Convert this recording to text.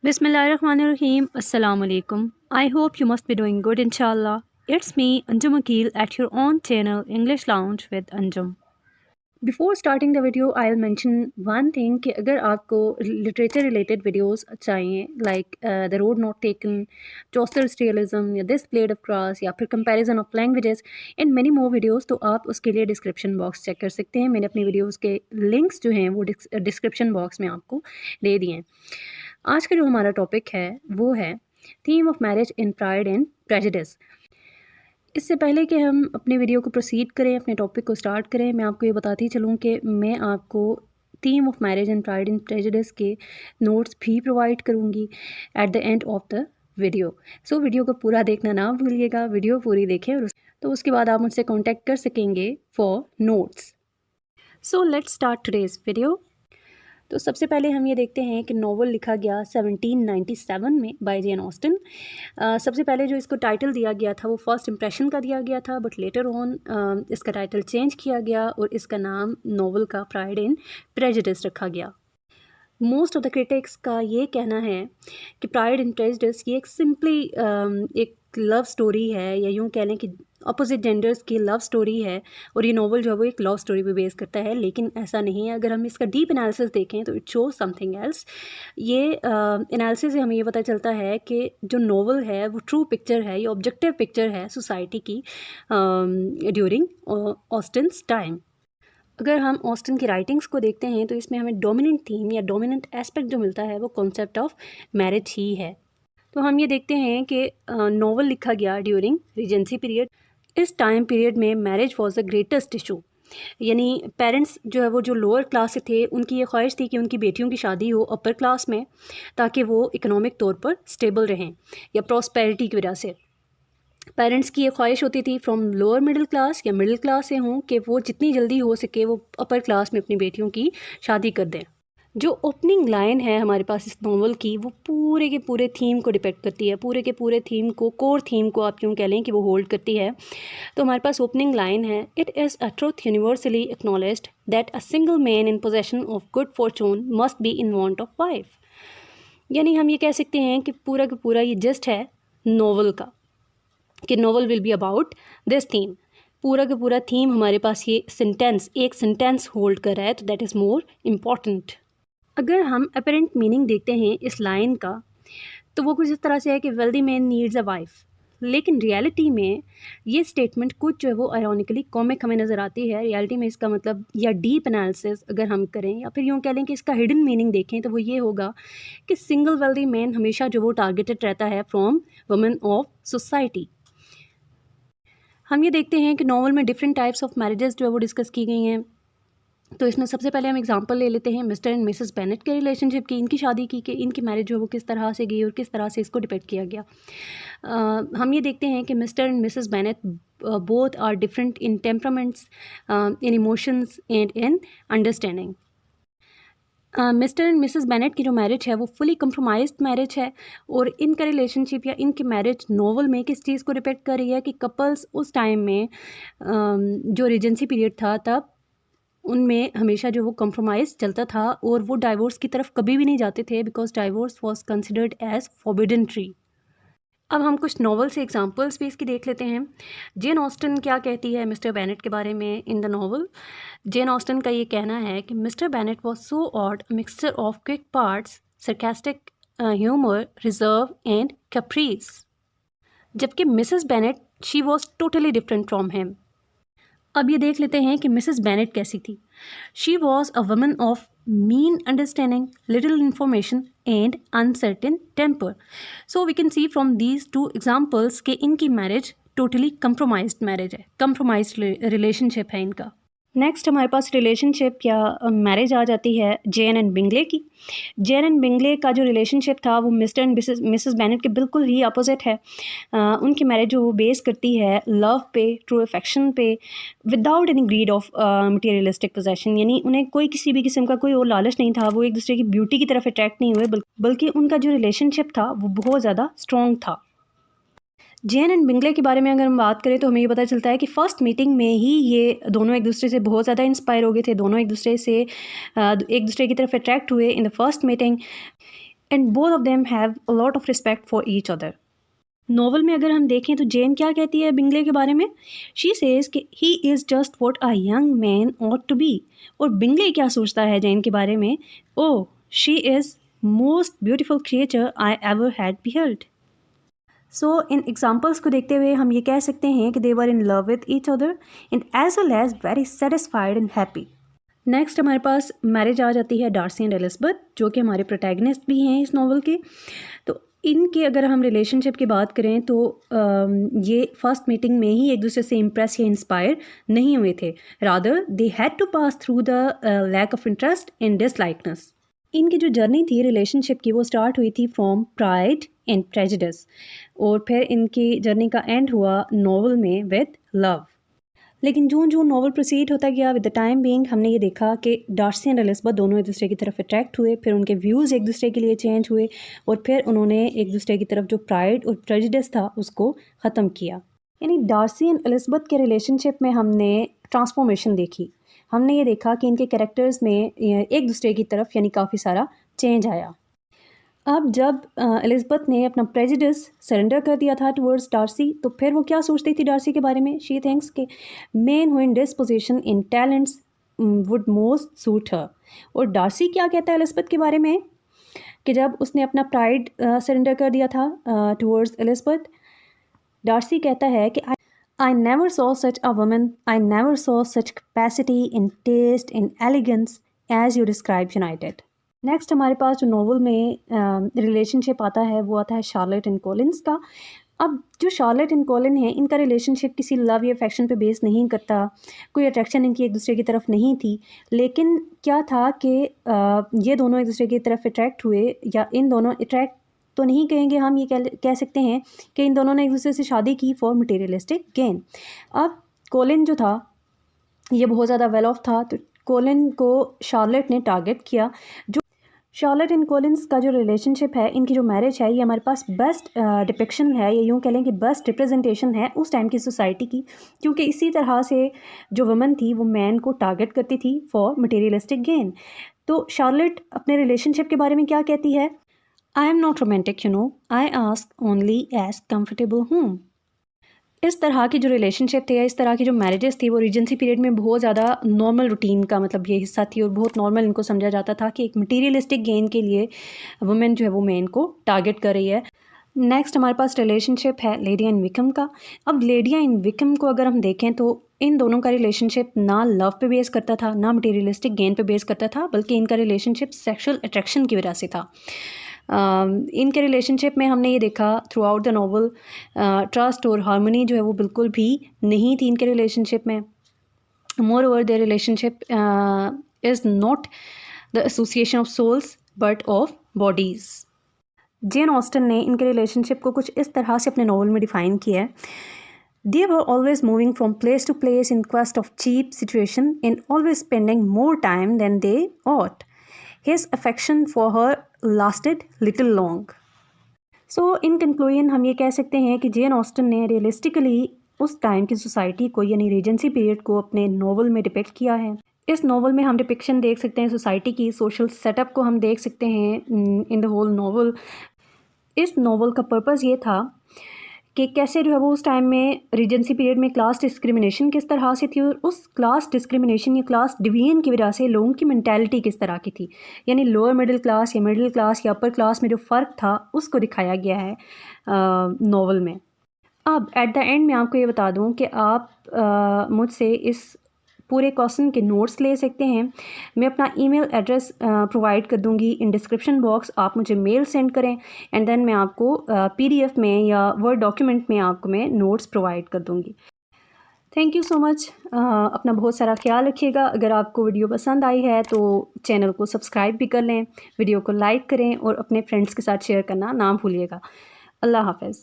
Bismillahirrahmanirrahim. Assalamu alaikum. I hope you must be doing good inshallah. It's me Anjum Akil at your own channel English Lounge with Anjum. Before starting the video, I'll mention one thing कि अगर आपको literature related videos चाहिए like the road not taken, Chaucer's realism या this blade of grass या फिर comparison of languages and many more videos तो आप उसके लिए description box check कर सकते हैं। मैंने अपनी videos के links जो हैं वो description box में आपको दे दिए हैं। आज का जो हमारा टॉपिक है वो है theme of marriage in pride and prejudice. इससे पहले कि हम अपने वीडियो को प्रोसीड करें, अपने टॉपिक को स्टार्ट करें, मैं आपको ये बताती चलूँ कि मैं आपको theme of marriage and pride and prejudice के नोट्स भी प्रोवाइड करूँगी at the end of the video. So video को पूरा देखना ना भूलिएगा, वीडियो पूरी देखें और तो उसके बाद आप मुझसे कॉन्टैक्ट कर सकेंगे for notes. So let's start today's video. तो सबसे पहले हम ये देखते हैं कि नॉवल लिखा गया 1797 में बाय जेन ऑस्टन। सबसे पहले जो इसको टाइटल दिया गया था वो फर्स्ट इम्प्रेशन का दिया गया था, बट लेटर ऑन इसका टाइटल चेंज किया गया और इसका नाम नॉवल का प्राइड एंड प्रेजुडिस रखा गया। मोस्ट ऑफ द क्रिटिक्स का ये कहना है कि प्राइड एंड प्रेजुडिस ये एक सिंपली एक लव स्टोरी है, या यूँ कह लें कि अपोजिट जेंडर्स की लव स्टोरी है और ये नॉवल जो है वो एक लव स्टोरी पे बेस करता है, लेकिन ऐसा नहीं है। अगर हम इसका डीप एनालिसिस देखें तो इट शोज समथिंग एल्स। ये एनालिसिस से हमें ये पता चलता है कि जो नॉवल है वो ट्रू पिक्चर है, ये ऑब्जेक्टिव पिक्चर है सोसाइटी की ड्यूरिंग ऑस्टिन्स टाइम। अगर हम ऑस्टिन की राइटिंग्स को देखते हैं तो इसमें हमें डोमिनेंट थीम या डोमिनेंट एस्पेक्ट जो मिलता है वो कॉन्सेप्ट ऑफ मैरिज ही है। तो हम ये देखते हैं कि नॉवल लिखा गया ड्यूरिंग रीजेंसी पीरियड। इस टाइम पीरियड में marriage was the greatest issue, यानी पेरेंट्स जो है वो जो लोअर क्लास से थे उनकी ये ख्वाहिश थी कि उनकी बेटियों की शादी हो अपर क्लास में, ताकि वो इकोनॉमिक तौर पर स्टेबल रहें या प्रॉस्पेरिटी की वजह से। पेरेंट्स की ये ख्वाहिश होती थी फ्रॉम लोअर मिडिल क्लास या मिडिल क्लास से हों कि वो जितनी जल्दी हो सके वो अपर क्लास में अपनी बेटियों की शादी कर दें। जो ओपनिंग लाइन है हमारे पास इस नॉवल की वो पूरे के पूरे थीम को डिपेक्ट करती है, पूरे के पूरे थीम को, कोर थीम को आप यूँ कह लें कि वो होल्ड करती है। तो हमारे पास ओपनिंग लाइन है, it is a truth universally acknowledged that a single man in possession of good Fortune must be in want of wife. यानी हम ये कह सकते हैं कि पूरा का पूरा ये जस्ट है नॉवल का, कि novel will be about this theme. पूरा का पूरा थीम हमारे पास ये सेंटेंस, एक सेंटेंस होल्ड कर रहा है, तो दैट इज़ मोर इम्पॉर्टेंट। अगर हम अपेरेंट मीनिंग देखते हैं इस लाइन का तो वो कुछ इस तरह से है कि wealthy man needs a wife, लेकिन रियलिटी में ये स्टेटमेंट कुछ जो है वो आयरॉनिकली कॉमिक हमें नज़र आती है। रियलिटी में इसका मतलब या डीप एनालिसिस अगर हम करें या फिर यूँ कह लें कि इसका हिडन मीनिंग देखें तो वो ये होगा कि सिंगल वेल्दी मैन हमेशा जो वो टारगेटेड रहता है फ्रॉम वुमेन ऑफ सोसाइटी। हम ये देखते हैं कि नॉवल में डिफरेंट टाइप्स ऑफ मैरिजेस जो है वो डिस्कस की गई हैं। तो इसमें सबसे पहले हम एग्जांपल ले लेते हैं मिस्टर एंड मिसेस बेनेट के रिलेशनशिप की, इनकी शादी की, कि इनकी मैरिज जो है वो किस तरह से गई और किस तरह से इसको डिपेक्ट किया गया। हम ये देखते हैं कि Mr and Mrs Bennet both are different in temperaments, in emotions and in understanding. Mr and Mrs Bennet की जो मैरिज है वो फुली कंप्रोमाइज्ड मैरिज है, और इनका रिलेशनशिप या इनकी मैरिज नॉवल में किस चीज़ को डिपेक्ट कर रही है कि कपल्स उस टाइम में जो रीजेंसी पीरियड था तब उनमें हमेशा जो वो कॉम्प्रोमाइज़ चलता था और वो डाइवोर्स की तरफ कभी भी नहीं जाते थे, because divorce was considered as forbidden tree. अब हम कुछ नॉवल से एग्जांपल्स भी इसकी देख लेते हैं। जेन ऑस्टन क्या कहती है मिस्टर बेनेट के बारे में in the novel. Jane Austen का ये कहना है कि Mister Bennet was so odd mixture of quick parts, sarcastic humour, reserve and caprice, जबकि Mrs Bennet she was totally different from him. अब ये देख लेते हैं कि मिसेस बेनेट कैसी थी। She was a woman of mean understanding, little information and uncertain temper. So we can see from these two examples कि इनकी मैरिज टोटली कंप्रोमाइज्ड मैरिज है, कंप्रोमाइज्ड रिलेशनशिप है इनका। नेक्स्ट हमारे पास रिलेशनशिप या मैरिज आ जाती है जेन एंड बिंगले की। जेन एंड बिंगले का जो रिलेशनशिप था वो मिस्टर एंड मिसेस बेनेट के बिल्कुल ही अपोजिट है। उनकी मैरिज जो वो बेस करती है लव पे, ट्रू अफेक्शन पे, without any grid of materialistic possession, यानी उन्हें कोई किसी भी किस्म का कोई और लालच नहीं था, वो एक दूसरे की ब्यूटी की तरफ अट्रैक्ट नहीं हुए, बल्कि उनका जो रिलेशनशिप था वो बहुत ज़्यादा स्ट्रॉन्ग था। जेन एंड बिंगले के बारे में अगर हम बात करें तो हमें ये पता चलता है कि फ़र्स्ट मीटिंग में ही ये दोनों एक दूसरे से बहुत ज़्यादा इंस्पायर हो गए थे, दोनों एक दूसरे की तरफ अट्रैक्ट हुए in the first meeting. And both of them have a lot of respect for each other. Novel में अगर हम देखें तो जेन क्या कहती है बिंगले के बारे में, शी सेज कि he is just what a young man ought to be. और बिंगले क्या सोचता है जेन के बारे में, oh she is most beautiful creature I ever had beheld. So इन एग्जाम्पल्स को देखते हुए हम ये कह सकते हैं कि they were in love with each other and as well as very satisfied and happy. Next हमारे पास मैरिज आ जाती है डार्सी एंड एलिज़ाबेथ, जो कि हमारे प्रोटैगनिस्ट भी हैं इस नॉवल के। तो इनके अगर हम रिलेशनशिप की बात करें तो ये फर्स्ट मीटिंग में ही एक दूसरे से इम्प्रेस या इंस्पायर नहीं हुए थे, rather they had to pass through the lack of interest in dislikeness. इनकी जो जर्नी थी रिलेशनशिप की वो स्टार्ट हुई थी फ्रॉम प्राइड एंड प्रेजुडिस, और फिर इनकी जर्नी का एंड हुआ नॉवल में विद लव। लेकिन जो जो नॉवल प्रोसीड होता गया विद द टाइम बीइंग हमने ये देखा कि डार्सी एंड एलिज़ाबेथ दोनों एक दूसरे की तरफ अट्रैक्ट हुए, फिर उनके व्यूज़ एक दूसरे के लिए चेंज हुए और फिर उन्होंने एक दूसरे की तरफ जो प्राइड और प्रेजुडिस था उसको ख़त्म किया। यानी डार्सी एंड एलिज़ाबेथ के रिलेशनशिप में हमने ट्रांसफॉर्मेशन देखी। हमने ये देखा कि इनके कैरेक्टर्स में एक दूसरे की तरफ यानी काफ़ी सारा चेंज आया। अब जब एलिज़ाबेथ ने अपना प्रेजुडिस सरेंडर कर दिया था टुवर्ड्स डार्सी, तो फिर वो क्या सोचती थी डार्सी के बारे में, शी थिंक्स के men who in disposition in talents would most suit her. और डार्सी क्या कहता है एलिज़ाबेथ के बारे में कि जब उसने अपना प्राइड सरेंडर कर दिया था टुवर्ड्स एलिज़ाबेथ, डार्सी कहता है कि I never saw such a woman, I never saw such capacity in taste, in elegance as you describe united. Next हमारे पास जो नॉवल में रिलेशनशिप आता है वो आता है शार्लेट एंड कॉलिन्स का। अब जो शार्लेट एंड कॉलिन है इनका रिलेशनशिप किसी लव या अफेक्शन पे बेस नहीं करता, कोई अट्रैक्शन इनकी एक दूसरे की तरफ नहीं थी, लेकिन क्या था कि ये दोनों एक दूसरे की तरफ अट्रैक्ट हुए, या इन दोनों अट्रैक्ट तो नहीं कहेंगे हम, ये कह सकते हैं कि इन दोनों ने एक दूसरे से शादी की फॉर मटेरियलिस्टिक गेन। अब कॉलिन जो था ये बहुत ज़्यादा वेल ऑफ था, तो कॉलिन को शार्लेट ने टारगेट किया। जो शार्लेट एंड कॉलिन्स का जो रिलेशनशिप है, इनकी जो मैरिज है, ये हमारे पास बेस्ट डिपिक्शन है, या यूँ कह लें कि बेस्ट रिप्रेजेंटेशन है उस टाइम की सोसाइटी की, क्योंकि इसी तरह से जो वुमन थी वो मैन को टारगेट करती थी फॉर मटेरियलिस्टिक गेन। तो शार्लेट अपने रिलेशनशिप के बारे में क्या कहती है, I am not romantic you know, I ask only as comfortable हूँ। इस तरह की जो रिलेशनशिप थे या इस तरह की जो मैरिजेस थी वो रीजेंसी पीरियड में बहुत ज़्यादा नॉर्मल रूटीन का मतलब ये हिस्सा थी, और बहुत नॉर्मल इनको समझा जाता था कि एक मटीरियलिस्टिक गेन के लिए वुमेन जो है वो मेन को टारगेट कर रही है। नेक्स्ट हमारे पास रिलेशनशिप है लेडी एंड विकम का। अब लेडी एंड विकम को अगर हम देखें तो इन दोनों का रिलेशनशिप ना लव पे बेस करता था ना मटीरियलिस्टिक गेन पे बेस करता था, बल्कि इनका रिलेशनशिप सेक्शुअल अट्रैक्शन की वजह से था। इनके रिलेशनशिप में हमने ये देखा through out the novel trust और हार्मनी जो है वो बिल्कुल भी नहीं थी इनके रिलेशनशिप में। Moreover their relationship is not the association of souls but of bodies. Jane Austen ने इनके रिलेशनशिप को कुछ इस तरह से अपने नॉवल में डिफ़ाइन किया है, they were always moving from place to place in quest of cheap situation and always spending more time than they ought. His affection for her lasted little long. So in conclusion हम ये कह सकते हैं कि जेन Austen ने realistically उस time की society को यानी रीजेंसी पीरियड को अपने नॉवल में डिपिक्ट किया है। इस नॉवल में हम डिपिक्शन देख सकते हैं सोसाइटी की, सोशल सेटअप को हम देख सकते हैं इन द होल नॉवल। इस नॉवल का पर्पज़ ये था कि कैसे जो है वो उस टाइम में रीजेंसी पीरियड में क्लास डिस्क्रिमिनेशन किस तरह से थी, और उस क्लास डिस्क्रिमिनेशन या क्लास डिवीजन की वजह से लोगों की मेंटालिटी किस तरह की थी, यानी लोअर मिडिल क्लास या मिडिल क्लास या अपर क्लास में जो फ़र्क था उसको दिखाया गया है नॉवल में। अब एट द एंड मैं आपको ये बता दूं कि आप मुझसे इस पूरे क्वेश्चन के नोट्स ले सकते हैं। मैं अपना ईमेल एड्रेस प्रोवाइड कर दूंगी इन डिस्क्रिप्शन बॉक्स, आप मुझे मेल सेंड करें एंड देन मैं आपको PDF में या वर्ड डॉक्यूमेंट में आपको मैं नोट्स प्रोवाइड कर दूंगी। Thank you so much. अपना बहुत सारा ख्याल रखिएगा। अगर आपको वीडियो पसंद आई है तो चैनल को सब्सक्राइब भी कर लें, वीडियो को लाइक करें और अपने फ्रेंड्स के साथ शेयर करना ना भूलिएगा। अल्लाह हाफ़िज़।